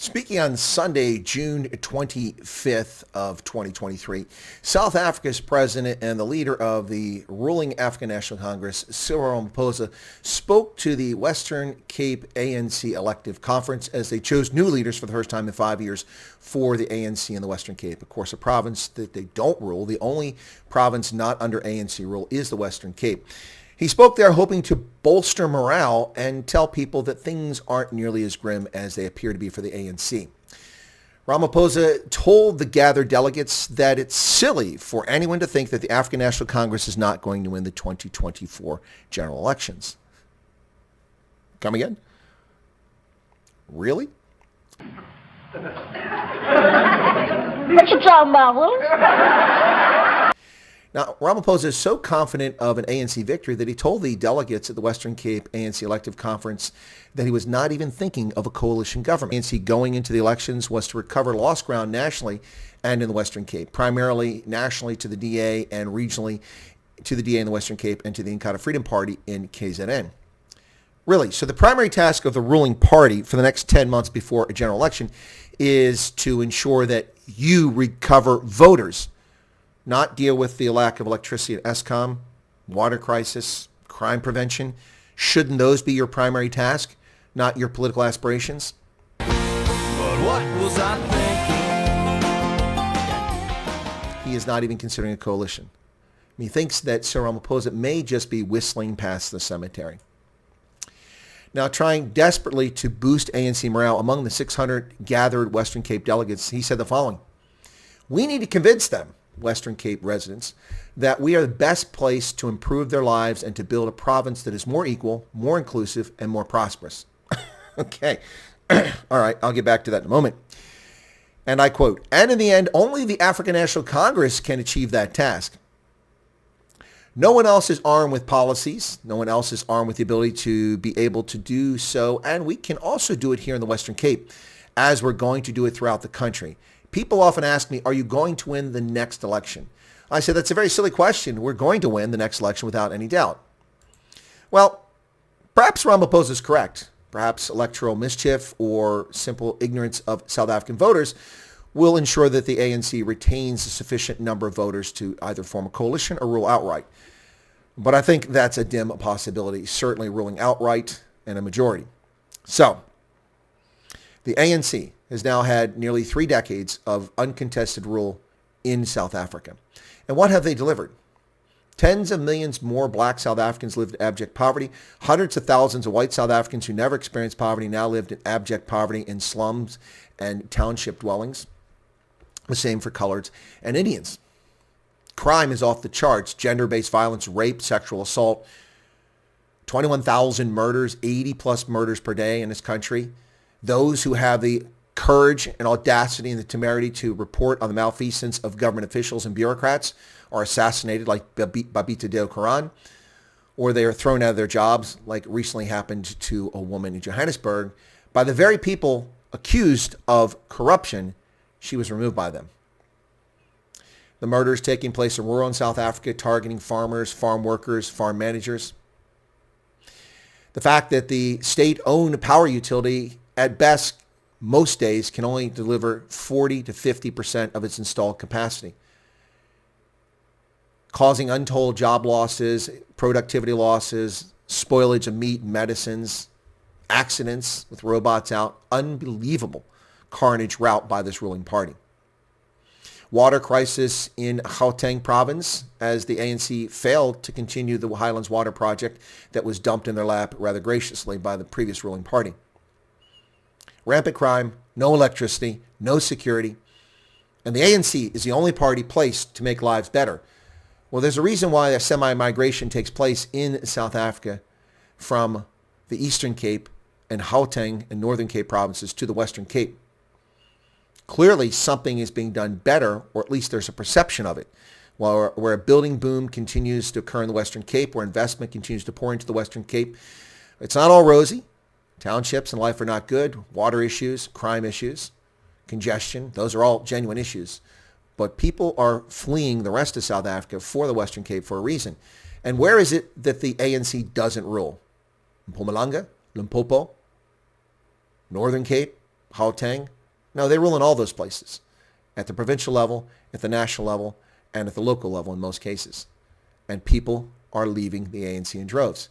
Speaking on Sunday, June 25th of 2023, South Africa's president and the leader of the ruling African National Congress, Cyril Ramaphosa, spoke to the Western Cape ANC elective conference as they chose new leaders for the first time in 5 years for the ANC in the Western Cape. Of course, a province that they don't rule. The only province not under ANC rule is the Western Cape. He spoke there hoping to bolster morale and tell people that things aren't nearly as grim as they appear to be for the ANC. Ramaphosa told the gathered delegates that it's silly for anyone to think that the African National Congress is not going to win the 2024 general elections. Come again? Really? What you talking about, Willis? Now, Ramaphosa is so confident of an ANC victory that he told the delegates at the Western Cape ANC elective conference that he was not even thinking of a coalition government. ANC going into the elections was to recover lost ground nationally and in the Western Cape, primarily nationally to the DA and regionally to the DA in the Western Cape and to the Inkatha Freedom Party in KZN. Really, so the primary task of the ruling party for the next 10 months before a general election is to ensure that you recover voters, not deal with the lack of electricity at ESCOM, water crisis, crime prevention. Shouldn't those be your primary task, not your political aspirations? But what was I thinking? He is not even considering a coalition. He thinks that Cyril Ramaphosa may just be whistling past the cemetery. Now, trying desperately to boost ANC morale among the 600 gathered Western Cape delegates, he said the following: "We need to convince them, Western Cape residents, that we are the best place to improve their lives and to build a province that is more equal, more inclusive, and more prosperous." Okay. All right, I'll get back to that in a moment. And I quote, "And in the end, only the African National Congress can achieve that task. No one else is armed with policies. No one else is armed with the ability to be able to do so. And we can also do it here in the Western Cape, as we're going to do it throughout the country. People often ask me, are you going to win the next election? I say, that's a very silly question. We're going to win the next election without any doubt." Well, perhaps Ramaphosa is correct. Perhaps electoral mischief or simple ignorance of South African voters will ensure that the ANC retains a sufficient number of voters to either form a coalition or rule outright. But I think that's a dim possibility, certainly ruling outright and a majority. So, the ANC has now had nearly 3 decades of uncontested rule in South Africa. And what have they delivered? Tens of millions more black South Africans lived in abject poverty. Hundreds of thousands of white South Africans who never experienced poverty now lived in abject poverty in slums and township dwellings. The same for coloreds and Indians. Crime is off the charts. Gender-based violence, rape, sexual assault. 21,000 murders, 80 plus murders per day in this country. Those who have the courage and audacity and the temerity to report on the malfeasance of government officials and bureaucrats are assassinated like Babita Deokaran, or they are thrown out of their jobs like recently happened to a woman in Johannesburg. By the very people accused of corruption, she was removed by them. The murders taking place in rural South Africa, targeting farmers, farm workers, farm managers. The fact that the state-owned power utility, at best, most days, can only deliver 40 to 50% of its installed capacity, causing untold job losses, productivity losses, spoilage of meat and medicines, accidents with robots out, unbelievable carnage wrought by this ruling party. Water crisis in Gauteng province as the ANC failed to continue the Highlands Water Project that was dumped in their lap rather graciously by the previous ruling party. Rampant crime, no electricity, no security, and the ANC is the only party placed to make lives better. Well, there's a reason why a semi-migration takes place in South Africa from the Eastern Cape and Gauteng and Northern Cape provinces to the Western Cape. Clearly, something is being done better, or at least there's a perception of it. Where a building boom continues to occur in the Western Cape, where investment continues to pour into the Western Cape, it's not all rosy. Townships and life are not good. Water issues, crime issues, congestion, those are all genuine issues. But people are fleeing the rest of South Africa for the Western Cape for a reason. And where is it that the ANC doesn't rule? Mpumalanga, Limpopo, Northern Cape, Gauteng. No, they rule in all those places, at the provincial level, at the national level, and at the local level in most cases. And people are leaving the ANC in droves.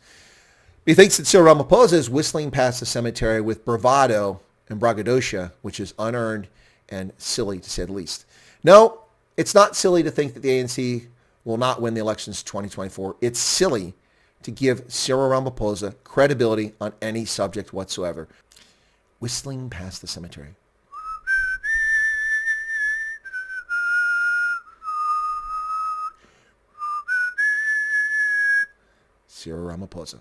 He thinks that Cyril Ramaphosa is whistling past the cemetery with bravado and braggadocio, which is unearned and silly to say the least. No, it's not silly to think that the ANC will not win the elections 2024. It's silly to give Cyril Ramaphosa credibility on any subject whatsoever. Whistling past the cemetery. Cyril Ramaphosa.